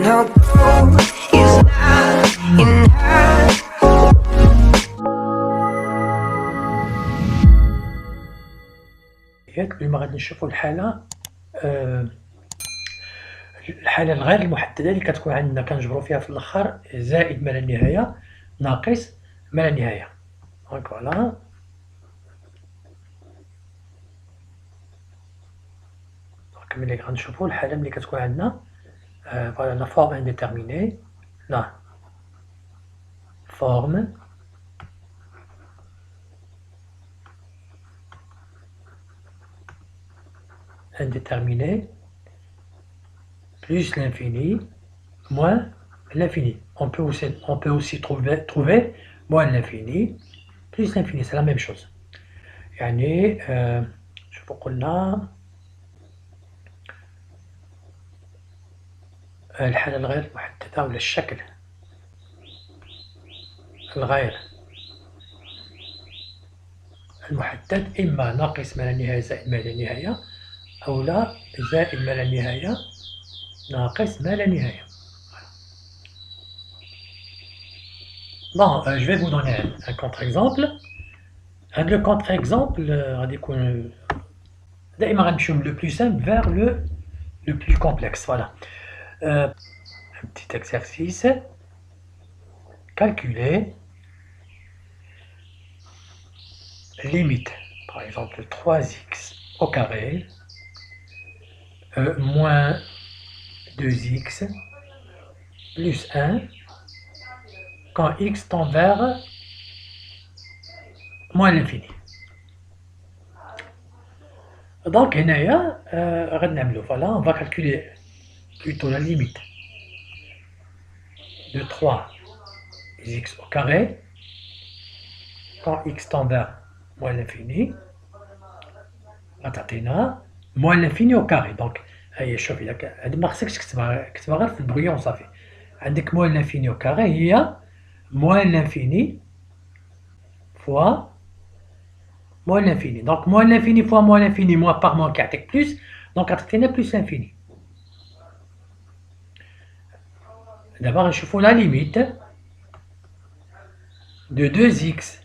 no gold is not in her. اليوم غادي نشوفوا الحالة الغير المحددة اللي كتكون عندنا كنجبروا فيها في الآخر زائد ما لا نهاية ناقص ما لا نهاية. دونك فوالا ملي غنشوفوا الحالة ملي كتكون عندنا فوالا لا فورم انديتيرميني، لا فورم indéterminé plus l'infini moins l'infini. On peut aussi trouver moins l'infini plus l'infini, c'est la même chose. يعني شوفوا قلنا الحالة الغير محددة ولا الشكل الغير المحدد إما ناقص ما لا نهاية زائد ما لا نهاية أو لا زائد ما لا نهاية ناقص ما لا نهاية. Bon, je vais vous donner un contre-exemple. Le contre-exemple غادي يكون دائما غنمشيو من le plus simple vers le plus complexe. Voilà. Un petit exercice. Calculer limite, par exemple 3x au carré moins 2x plus 1 quand x tend vers moins l'infini. Donc voilà, on va calculer plutôt la limite de 3x au carré quand x tend vers moins l'infini. moins l'infini au carré. Donc هيا شوفي هادي ما خصكش كتبها غير في البغيون صافي. عندك moins l'infini au carré هي moins l'infini fois moins l'infini. Donc moins l'infini fois moins l'infini, moins par moins كيعطيك plus, donc غتعطينا plus l'infini. D'abord نشوفوا la limite de 2x,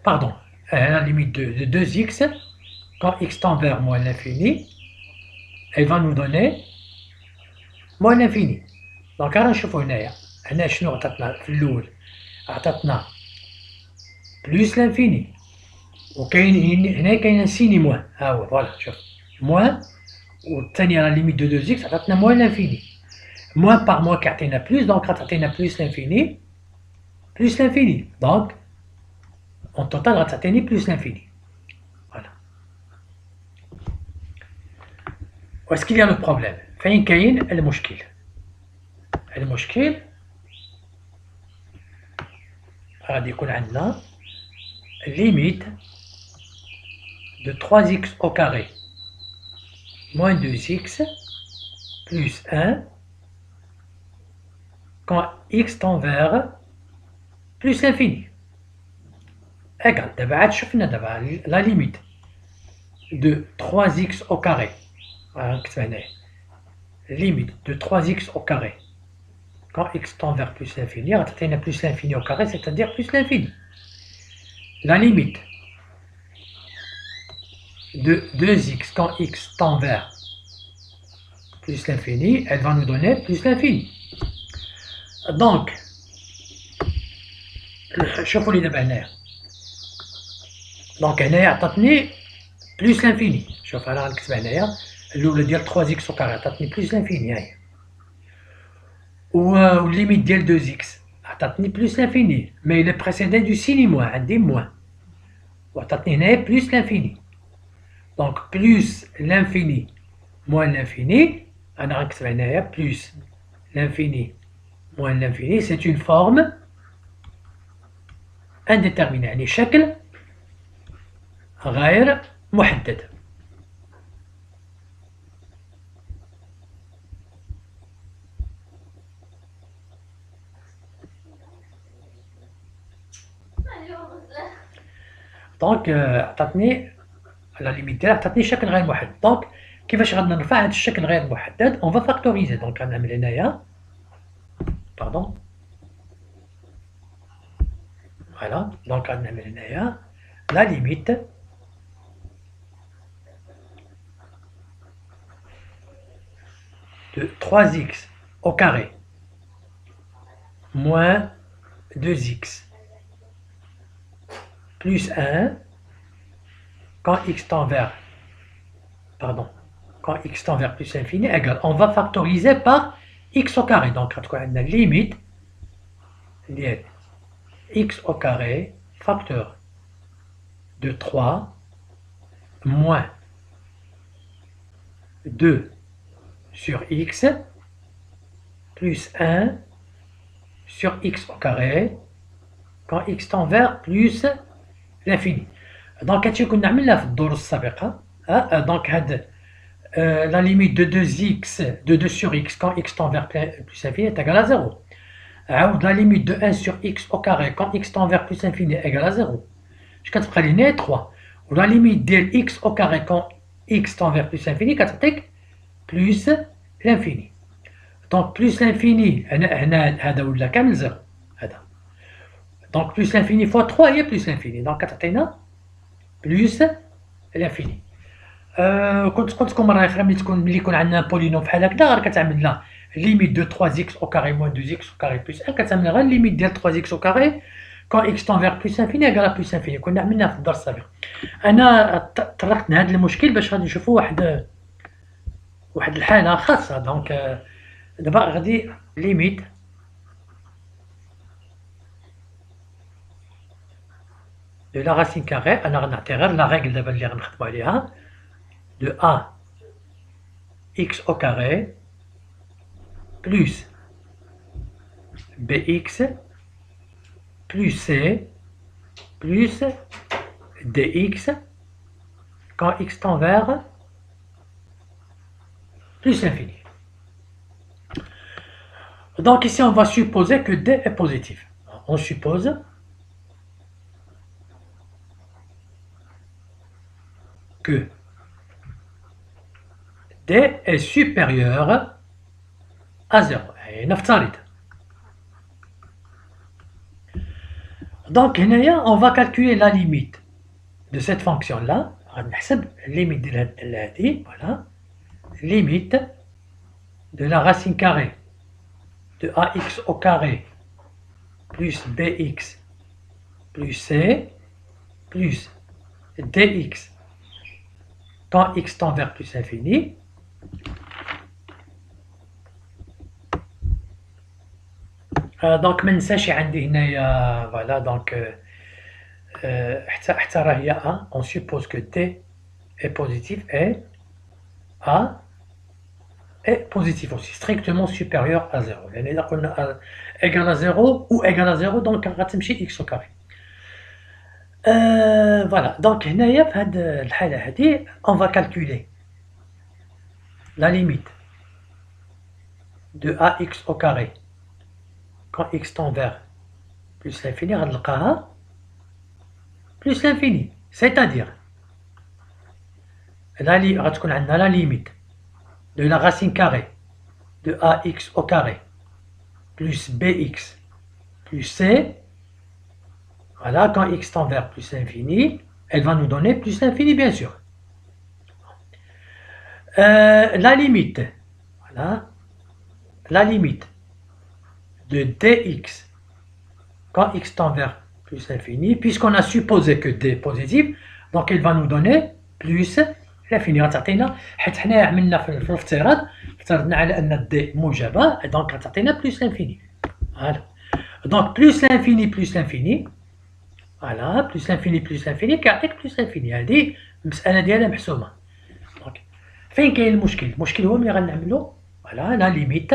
pardon, la limite de 2x quand x tend vers moins l'infini, elle va nous donner moins l'infini. Donc راه نشوفوا هنا شنو عطاتنا في الأول، عطاتنا plus l'infini وكاين هنا كاين سيني موان، ها هو فوالا شوف موان، والثانية لا ليميت دو 2x عطاتنا موان لانفيني، موان باغ موان كيعطينا بلوس، دونك غتعطينا بلوس لانفيني بلوس لانفيني، دونك اون توتال غتعطيني بلوس لانفيني. فوالا. واسكيل يا لو بروبليم، فين كاين المشكل؟ المشكل غادي يكون عندنا limite de 3x au carré moins 2x plus 1 quand x tend vers plus l'infini égale دابا عاد شفنا دابا la limite de 3x au carré نكتب هنايا limite de 3x au carré quand x tend vers plus l'infini غتعطينا plus l'infini au carré, c'est-à-dire plus l'infini. La limite de 2x quand x tend vers plus l'infini, elle va nous donner plus l'infini. Donc, شوفوا لي دابا هنايا. دونك هنايا عطاتني plus l'infini. شوف انا غنكتبها هنايا الأولى ديال 3x au carré عطاتني plus l'infini هاهي. والليميت ديال 2x عطاتني plus l'infini, mais il est précédé du signe moins, عندي moins. وعطاتني هنايا plus l'infini. Donc plus l'infini moins l'infini, أنا غنكتب هنايا plus l'infini moins l'infini, c'est une forme indéterminée, يعني شكل غير محدد. دونك عطاتني لا ليميت ديالها عطاتني شكل غير محدد. دونك كيفاش غادي نرفع هذا الشكل غير محدد؟ اون فا فاكتوريزي. دونك غنعمل هنايا باردون فوالا. دونك غنعمل هنايا لا ليميت de 3x au carré moins 2x plus 1 quand x tend vers, pardon, quand x tend vers plus infini égale, on va factoriser par x au carré. Donc, on a la limite liée x au carré facteur de 3 moins 2 sur x plus 1 sur x au carré quand x tend vers plus l'infini. Donc, هادشي كنا عملناه في الدروس السابقة. Donc, la limite de 2x, de 2 sur x quand x tend vers plus infini est égale à 0. La limite de 1 sur x au carré quand x tend vers plus infini est égale à 0. كتبقى لينا 3. La limite ديال x au carré quand x tend vers plus infini كتعطيك plus l'infini. Donc plus l'infini هذا ولا كامل 0 هذا. Donc plus l'infini fois 3 هي plus l'infini. Donc كتعطينا plus l'infini. كنت قلت لكم مرة أخرى ملي يكون عندنا بولينوم بحال هكذا غير كتعمل لنا ليميت دو 3x au carré moins 2x au carré plus 1 كتعمل غير ليميت ديال 3x au carré quand x tend vers plus infini égale à plus infini. كنا عملناه في الدرس السابق. أنا طرقت لهذا المشكل باش غادي نشوفوا واحد الحالة خاصة. دونك دابا غادي ليميت de la racine carrée. أنا غنعطي غير لا ريغل دابا اللي غنخدمو عليها de a x au carré plus bx plus c plus dx quand x tend vers plus l'infini. Donc ici on va supposer que d est positif. On suppose que d est supérieur à 0. Et نفترض. Donc on va calculer la limite de cette fonction là. نحسب limite ديال هذه. Voilà. Limite de la racine carrée de ax au carré plus bx plus c plus dx quand x tend vers plus infini دونك ما ننساش عندي هنايا فوالا. دونك حتى راه هي a. On suppose que d est positif et a est positif aussi, strictement supérieur à 0. يعني إذا قلنا égal à 0 ou égal à 0 donc غتمشي x au carré. Voilà. Donc هنايا في هاد الحالة هادي on va calculer la limite de ax au carré quand x tend vers plus l'infini غنلقاها plus l'infini. C'est-à-dire غتكون عندنا la limite de la racine carrée de ax au carré plus bx plus c. Voilà, quand x tend vers plus l'infini, elle va nous donner plus l'infini bien sûr. La limite, voilà, la limite de dx quand x tend vers plus l'infini, puisqu'on a supposé que d est positif, donc elle va nous donner plus l'infini. غتعطينا حيت حنايا عملنا في الافتراض افترضنا على ان d موجبه دونك غتعطينا plus l'infini. Voilà. Donc plus l'infini voilà plus l'infini كيعطيك plus l'infini. هذه المساله ديالها محسومه. دونك فين كاين المشكل؟ المشكل هو ملي غنعملو فوالا لا ليميت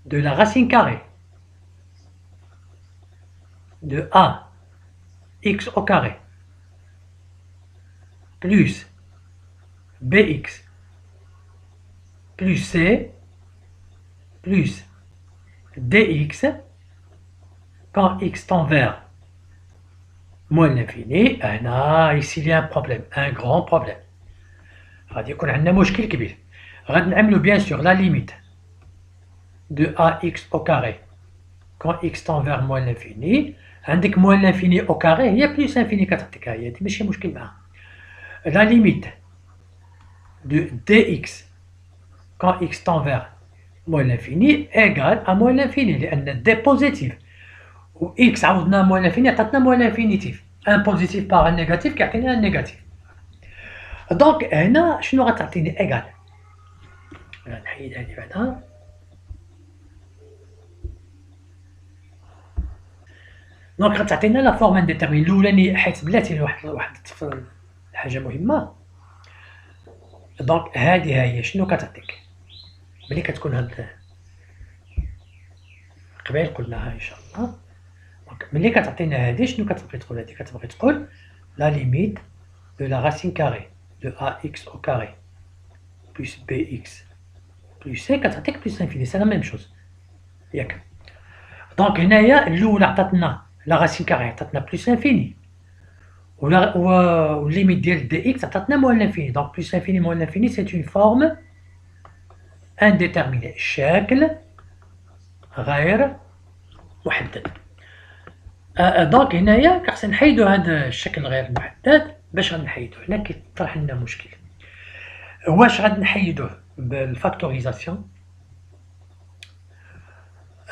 de la racine carrée de a x au carré plus bx plus c plus dx quand x tend vers moins l'infini. Ici il y a un problème, un grand problème. غادي يكون عندنا مشكل كبير. غادي نعملو بيان سور لا ليميت دو ax au carré quand x tend vers moins l'infini. عندك moins l'infini au carré هي بلس انفيني كتعطيك، هي هادي ماشي مشكل معاها. لا ليميت دو dx quand x tend vers moins l'infini égale à moins l'infini، لأن d بوزيتيف و x عوضناها moins l'infini عطاتنا moins l'infinitif. ان بوزيتيف باغ ان نيجاتيف كيعطينا ان نيجاتيف. دونك هنا شنو غتعطيني ايغال؟ نحيد هادي بعدا. دونك غتعطينا لا فورم انديتيرميني الاولاني، حيت بلاتي واحد حاجه مهمه. دونك هادي هي شنو كتعطيك ملي كتكون هاد قبيل قلناها ان شاء الله. دونك ملي كتعطينا هادي شنو كتبغي تقول؟ هادي كتبغي تقول لا ليميت دو لا راسين كاري de ax au carré plus bx plus c كتعطيك بلس انفيني، سي لا ميم شوز ياك. دونك هنايا الاولى عطاتنا لا راسين كاري عطاتنا بلس انفيني، و ليميت ديال دي اكس عطاتنا موان لانفيني. دونك بلس انفيني موان لانفيني سي اون فورم انديتيرميني، شكل غير محدد. دونك هنايا كخصنا نحيدو هذا الشكل غير محدد. باش غنحيدو هنا كيطرح لنا مشكل. واش غادي نحيدوه بالفاكتوريزاسيون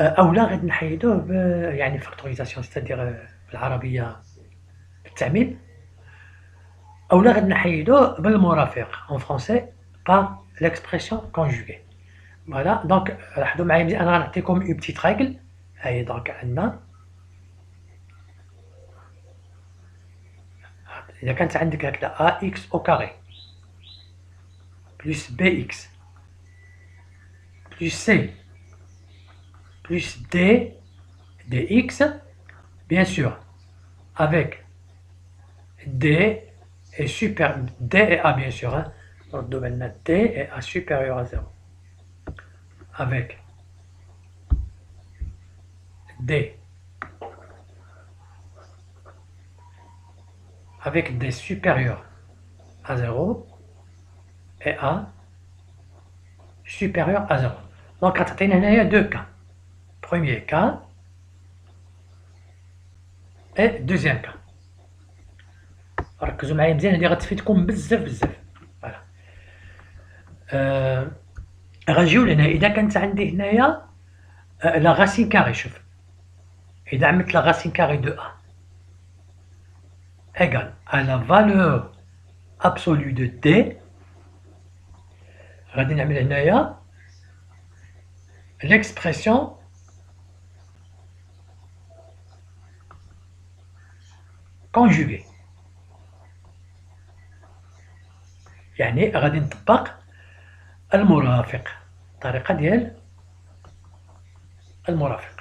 اولا غادي نحيدوه يعني فاكتوريزاسيون ستادير بالعربيه بالتعميم، اولا غادي نحيدوه بالمرافق اون فرونسي با ليكسبرسيون كونجوغي. فوالا دونك لاحظوا معايا مزيان، انا غنعطيكم اون بتيت ريغل. هاهي دونك عندنا إذا كانت عندك هكذا ax au carré plus bx plus c plus d dx, bien sûr, avec d est supérieur, d et a bien sûr, hein, donc domaine d est a supérieur à 0, avec d avec d supérieur à 0 et a supérieur à 0. Donc غتعطينا هنايا deux cas. Premier cas et deuxième cas. ركزوا معايا مزيان، هادي غتفيدكم بزاف بزاف. فوالا غنجيو لهنا. إذا كانت عندي هنايا لا راسين كاري، شوف إذا عملت لا راسين كاري دو a égale à la valeur absolue de d، غادي نعمل هنايا l'expression conjuguée، يعني غادي نطبق المرافق، الطريقة ديال المرافق.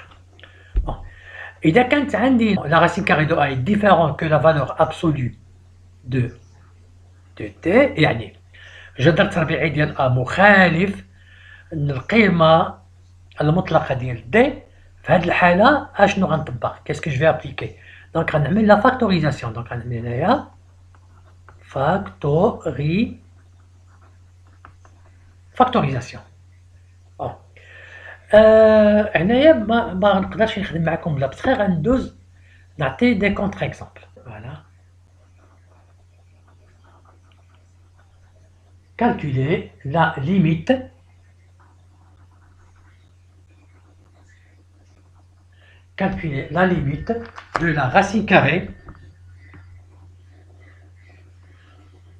إذا كانت عندي la racine carrée de a est différente que la valeur absolue de t، يعني جذر تربيعي ديال a مخالف للقيمة المطلقة ديال d، في هذه الحالة اشنو غنطبق؟ كيسكو جو في ابليكي؟ دونك غنعمل لا فاكتوريزاسيون. دونك غنعمل هنايا فاكتوريزاسيون. هنايا ما نقدرش نخدم معكم بلا بسخي، غندوز نعطي دي كونتر اكزومبل. فوالا calculer la limite de la racine carrée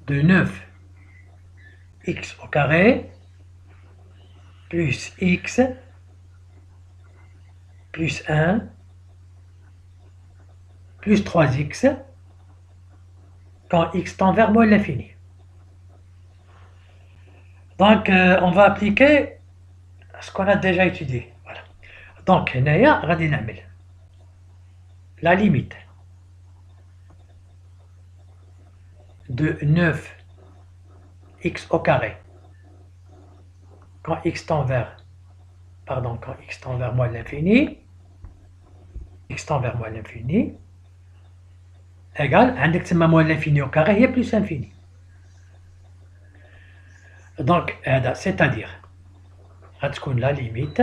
de 9x au carré plus x plus 1 plus 3x quand x tend vers moins l'infini. Donc on va appliquer ce qu'on a déjà étudié. Voilà. Donc هنايا غادي نعمل la limite de 9x au carré quand x tend vers moins l'infini, égale عندك تما moins l'infini au carré هي plus l'infini. Donc, c'est-à-dire, غتكون la limite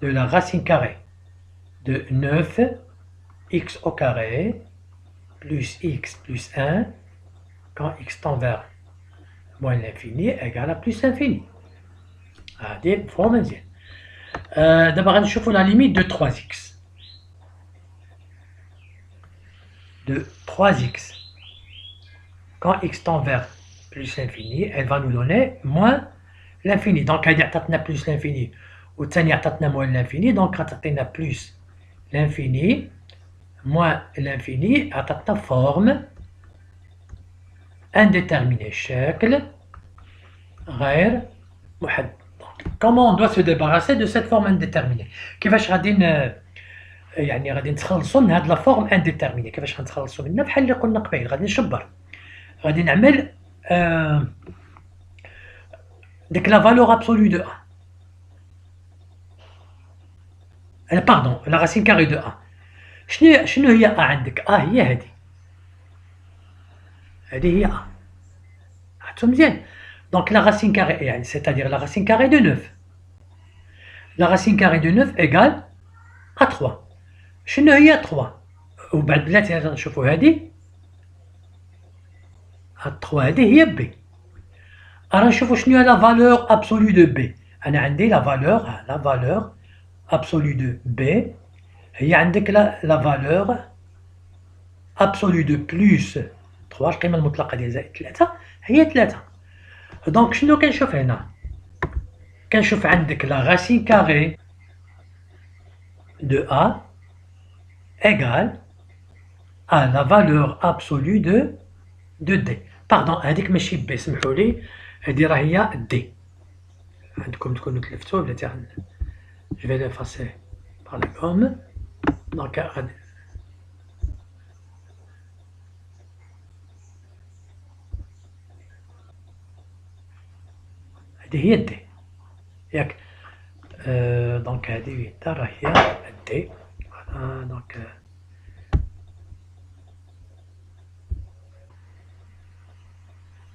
de la racine carrée de 9x au carré plus x plus 1 quand x tend vers moins l'infini égale à plus l'infini. هادي مفهومة مزيان. دابا غنشوفو la limite de 3x. De 3x. Quand x tend vers plus l'infini, elle va nous donner moins l'infini. Donc هادي عطاتنا plus l'infini والثانية عطاتنا moins l'infini, donc غتعطينا plus l'infini moins l'infini عطاتنا forme indéterminée شكل غير محدد. Comment on doit se débarrasser de cette forme indéterminée? كيفاش غادي يعني غادي نتخلصوا من هاد لا فورم انديتيرميني؟ كيفاش غنتخلصوا منها؟ بحال اللي قلنا قبيل، غادي نشبر، غادي نعمل ديك لا فالور ابسولو دو ا باردون لا راسين كاري دو ا. شنو هي ا عندك؟ ا هي هادي، هادي هي ا، عرفتو مزيان. دونك لا راسين كاري يعني سيتادير لا راسين كاري دو 9. لا راسين كاري دو 9 ايغال ا 3. شنو هي 3؟ وبعد بلاتي نشوفوا هادي، هاد 3 هادي هي بي. راه نشوفوا شنو هي لا فالور ابسولو دو بي. انا عندي لا فالور ابسولو دو بي هي عندك لا فالور ابسولو دو بلوس 3، القيمه المطلقه ديال زائد 3 هي 3. دونك شنو كنشوف هنا؟ كنشوف عندك لا راسين كاري دو ا égale à la valeur absolue de d. Pardon, هذيك ماشي b، سمحوا لي، هذه راه هي d. عندكم تكونوا تلفتوا بلاتي je vais l'effacer par la gomme. Donc هذه هي d ياك. دونك هذه راه هي d. Donc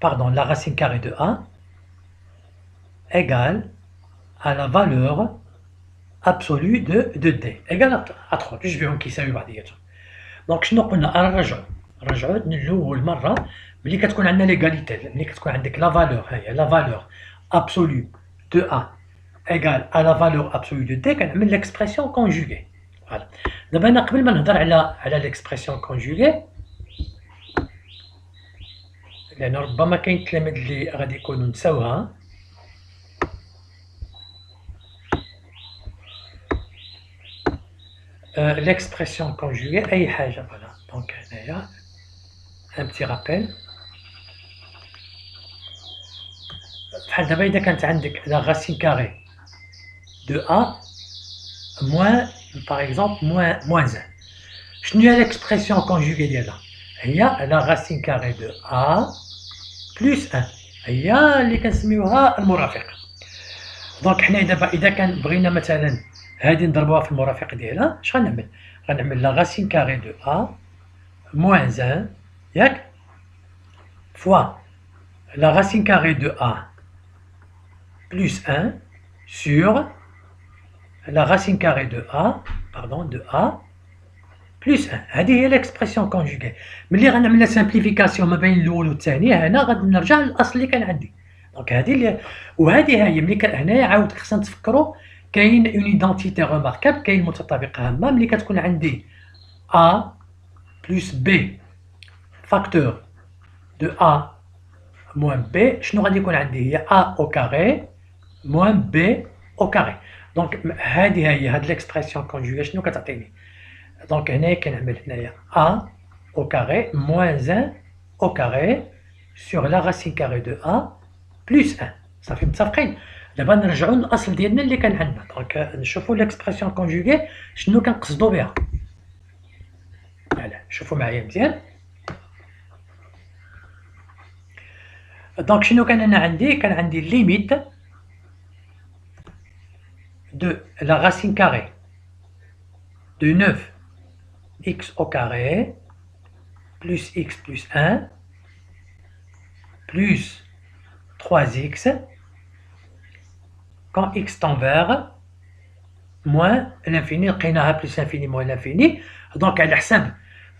pardon, la racine carrée de a égale à la valeur absolue de d égale à 3. جوج فيهم كيساوي بعضياتهم. دونك شنو قلنا؟ نرجعوا للأول مرة ملي كتكون عندنا ليغاليتي، ملي كتكون عندك لا فالور، ها هي لا فالور absolue de a égale à la valeur absolue de d، كنعمل ليكسبرسيون كونجوغي. فوالا. دابا انا قبل ما نهضر على ليكسبرسيون كونجوغي، لأن ربما كاين التلاميذ اللي غادي يكونوا نساوها، ليكسبرسيون كونجوغي أي حاجة. فوالا. دونك هنايا ان بتي رابيل، بحال دابا إذا كانت عندك لا راسين كاري دو ا موان باغ اكزومبل موان 1، شنو هي ليكسبرسيون كونجوغي ديالها؟ هي لا راسين كاري دو ا بلس 1، هي اللي كنسميوها المرافق. دونك حنا دابا إذا كان بغينا مثلا هادي نضربوها في المرافق ديالها، اش غنعمل؟ غنعمل لا راسين كاري دو ا موان 1 ياك فوا لا راسين كاري دو ا plus 1 sur la racine carrée de a, pardon, de a plus 1. هذه هي l'expression conjuguée. ملي غنعمل simplification ما بين الأول والثاني، هنا غادي نرجع للأصل اللي كان عندي. دونك هذه اللي وهذه هي ملي هنايا عاود خصنا نتفكروا كاين اون ايدونتيتي ريماركابل، كاين متطابق هامة ملي كتكون عندي a plus b فاكتور de a moins b، شنو غادي يكون عندي؟ هي a au carré moins b au carré. دونك هذه هي هاد ليكسبرسيون كونجوغي شنو كتعطيني؟ دونك هنايا كنعمل هنايا a au carré moins 1 au carré sur la racine carrée de a plus 1. صافي متفقين؟ دابا نرجعوا للاصل ديالنا اللي كان عندنا. دونك نشوفوا ليكسبرسيون كونجوغي شنو كنقصدوا بها. فوالا شوفوا معايا مزيان. دونك شنو كان انا عندي؟ كان عندي ليميت de la racine carrée de 9x au carré plus x plus 1 plus 3x quand x tend vers moins l'infini. لقيناها plus l'infini moins l'infini. دونك على حساب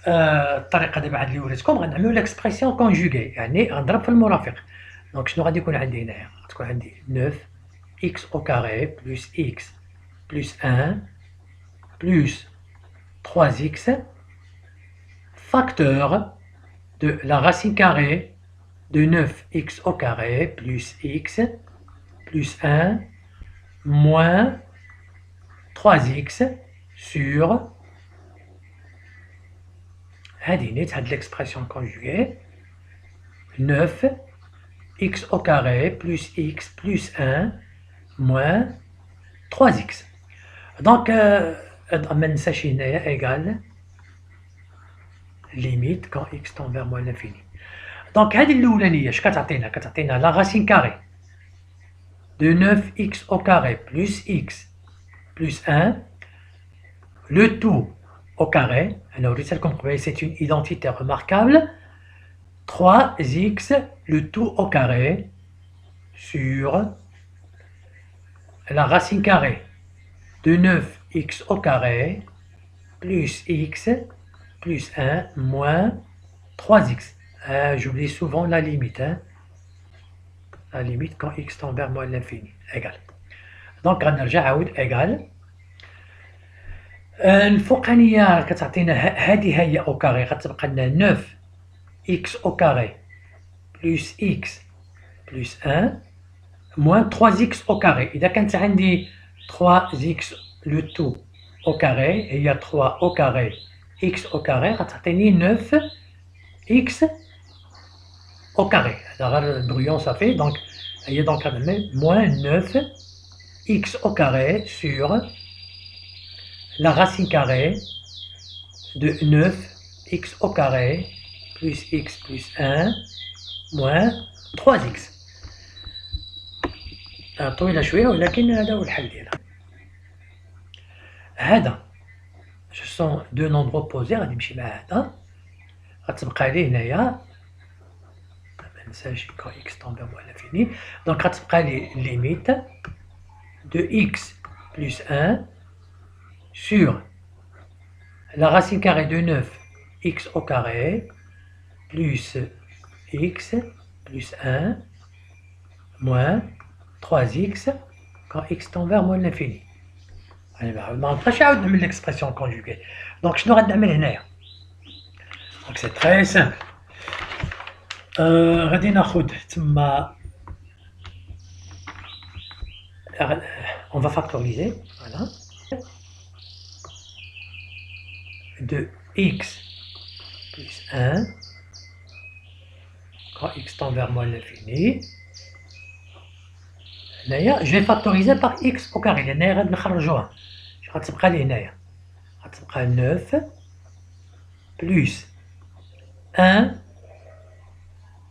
الطريقه دابا عاد اللي وريتكم غنعملوا ليكسبرسيون كونجوغي، يعني غنضرب في المرافق. دونك شنو غادي يكون عندي هنايا؟ غتكون عندي 9 x au carré plus x plus 1 plus 3x facteur de la racine carrée de 9x au carré plus x plus 1 moins 3x sur هذه نيت هاد l'expression conjuguée 9 x au carré plus x plus 1 moins 3x. Donc ما ننساش هنايا égal limite quand x tend vers moins l'infini. Donc هذه الأولانية اش كتعطينا؟ كتعطينا la racine carrée de 9x au carré plus x plus 1 le tout au carré. Alors comme c'est une identité remarquable. 3x le tout au carré sur la racine carrée de 9x au carré plus x plus 1 moins 3x. J'oublie souvent la limite. La limite quand x tend vers moins l'infini. Égal. Donc غنرجع عاود égal. الفوقانية كتعطينا هذه هي au carré غتبقى لنا 9x au carré plus x plus 1 moins 3x au carré. إذا كانت عندي 3x le tout au carré هي 3 au carré x au carré غتعطيني 9x au carré. هذا غير البريون صافي. دونك هي دونك غنعمل moins 9x au carré sur la racine carrée de 9x au carré plus x plus 1 moins 3x. طويلة شوية ولكن هذا هو الحل ديالها. هذا ce sont deux nombres opposés غادي نمشي مع هذا. غتبقى لي هنايا ما ننساش quand x tend vers moins l'infini. دونك غتبقى لي limite de x plus 1 sur la racine carrée de 9x au carré plus x plus 1 moins 3x quand x tend vers moins l'infini. ما نبقاش نعاود نعمل l'expression conjuguée. دونك شنو غنعمل هنايا؟ دونك سي تري سامبل. غادي ناخد تما on va factoriser. Voilà. De x plus 1 quand x tend vers moins l'infini. هنايا je vais factoriser par x au carré لأن غادي نخرجوها. غتبقى لي هنايا غتبقى 9 plus 1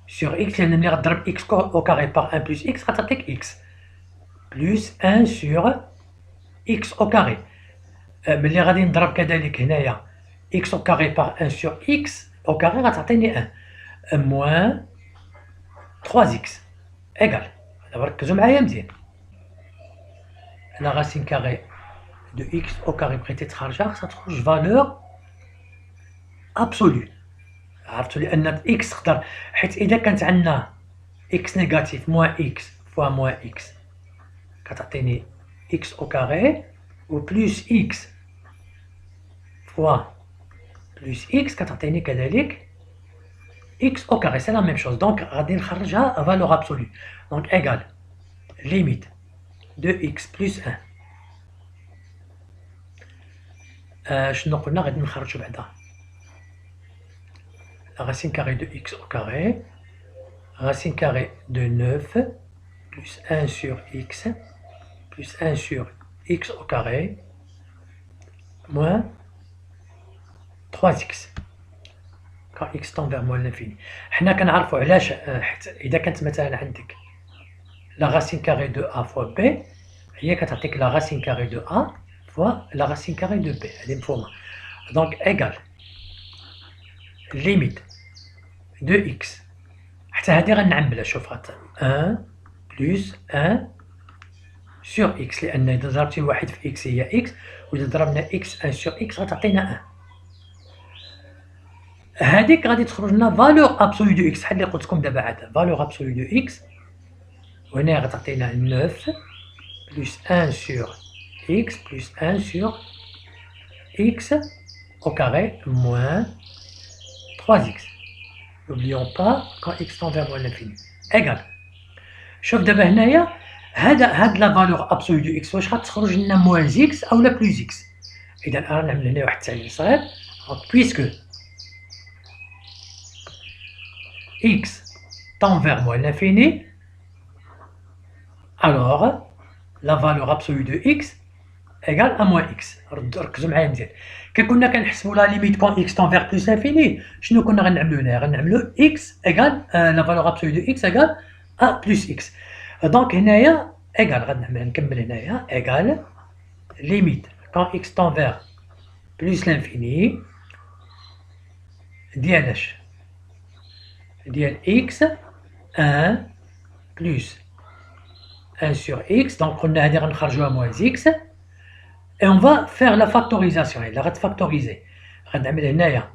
sur x لأن ملي غتضرب x au carré par 1 plus x غتعطيك x plus 1 sur x au carré. ملي غادي نضرب كذلك هنايا x au carré par 1 sur x au carré غتعطيني 1 moins 3x égal. دابا ركزوا معايا مزيان. la racine carrée de x au carré بغيتي تخرجها خصها تخرج فالور ابسولو. عرفتوا لان x تقدر حيت اذا كانت عندنا x نيجاتيف موان x فوا موان x كتعطيني x au carré و بلس x فوا بلس x كتعطيني كذلك x au carré. C'est la même chose. Donc غادي نخرجها valeur absolue. Donc égal limite de x plus 1. شنو قلنا غادي نخرجو بعدا la racine carrée de x au carré, racine carrée de 9 plus 1 sur x plus 1 sur x au carré moins 3x quand x tend vers moins l'infini. حنا كنعرفوا علاش حيت اذا كانت مثلا عندك la racine carrée de a fois b هي كتعطيك la racine carrée de a fois la racine carrée de b. هذه مفهومه. donc égal limite de x حتى هذه غنعملها. شوف 1 plus 1 sur x، لأن إذا ضربتي واحد في x هي x، وإذا ضربنا x 1 sur x غتعطينا 1. هذيك غادي تخرج لنا فالور ابسولو دو x، بحال اللي قلت لكم دابا عاد فالور ابسولو دو x، وهنا غتعطينا 9 plus 1 sur x plus 1 sur x au carré moins 3x. N'oublions pas quand x tend vers moins l'infini égal. شوف دابا هنايا هاد لا فالور ابسولو دو x واش غتخرج لنا موان x او لا بلوس x. اذا راه نعمل هنا واحد التعليل صغير. بويسكو x tend vers moins l'infini, alors la valeur absolue de x égale à moins x. ركزوا معايا مزيان. كي كنا كنحسبوا لا ليميت كون x tend vers plus l'infini، شنو كنا غنعملوا هنا؟ غنعملوا x égale la valeur absolue de x égale à plus x. دونك هنايا égale غنعمل نكمل هنايا égale limite quand x tend vers plus l'infini ديال اش؟ ديال x 1 plus 1 sur x. Donc قلنا هادي غنخرجوها moins x et on va faire la factorisation. إلا غتفاكتوريزي غنعمل هنايا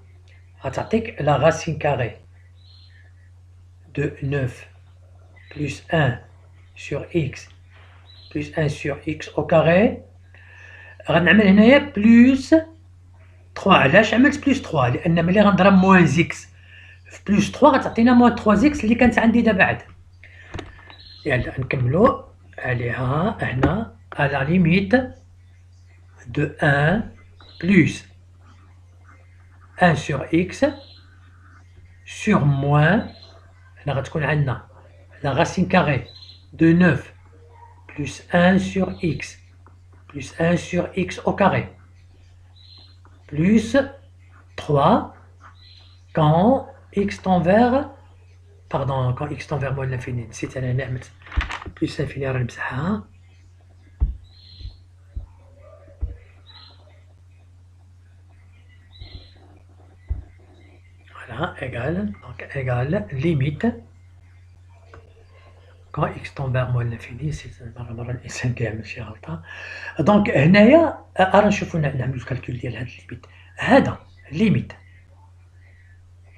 غتعطيك la racine carrée de 9 plus 1 sur x plus 1 sur x au carré. غنعمل هنايا plus 3. علاش عملت plus 3؟ لأن ملي غنضرب moins x في بلوس 3 غتعطينا موان 3 اكس اللي كانت عندي دابا عاد. يلا نكملو عليها هنا على ليميت دو 1 بلوس 1 sur x sur moins، هنا غتكون عندنا لا راسين كاري دو 9 plus 1 sur x plus 1 sur x au carré plus 3 quand x tend vers quand x tend vers moins l'infini. نسيت أنا نعمة plus l'infini راه نمسحها. Voilà, égale, donc égale limite quand x tend vers moins l'infini. مرة الإنسان كيعمل شي غلطة. دونك هنايا راه نشوفو نعملو الكالكول ديال هاد الليميت. هذا ليميت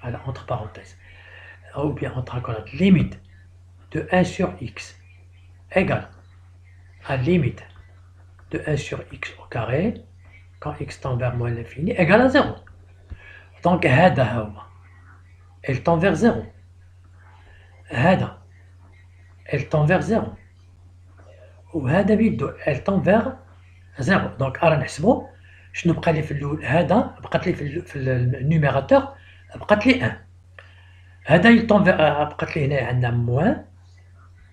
voilà, entre parenthèses, ou bien entre accolades, limite de 1 sur x égale à limite de 1 sur x au carré quand x tend vers moins l'infini égale à 0. Donc هذا هو elle tend vers 0. هذا elle tend vers 0. وهذا بيدو elle tend vers 0. Donc راه نحسبو شنو بقى لي في الاول. هذا بقات لي في النيميراتور بقات لي 1. هذا يطون بقات لي هنا عندنا موان،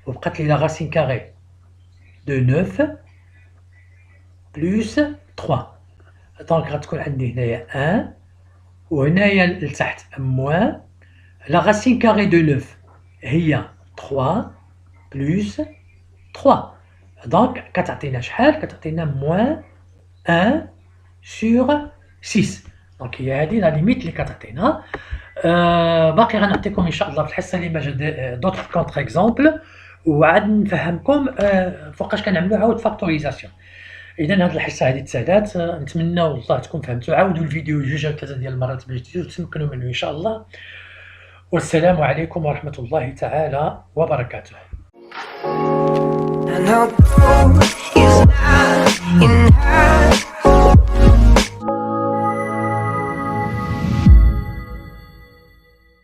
وبقات لي لا راسين كاري دو 9 بلوس 3. دونك غتكون عندي هنايا 1 وهنايا لتحت موان لا راسين كاري دو 9 هي 3 بلوس 3. دونك كتعطينا شحال؟ كتعطينا موان 1 سور 6. دونك هي هادي لا ليميت اللي كتعطينا. باقي غنعطيكم ان شاء الله في الحصه اللي ما جا دوطخ كونتر اكزومبل، وعاد نفهمكم فوقاش كنعملو عاود فاكتوريزاسيون. اذا هاد الحصه هادي تسالات، نتمنى والله تكون فهمتوا. عاودوا الفيديو جوج او ثلاثه ديال المرات باش تزيدوا تمكنوا منه ان شاء الله. والسلام عليكم ورحمه الله تعالى وبركاته. and I'll go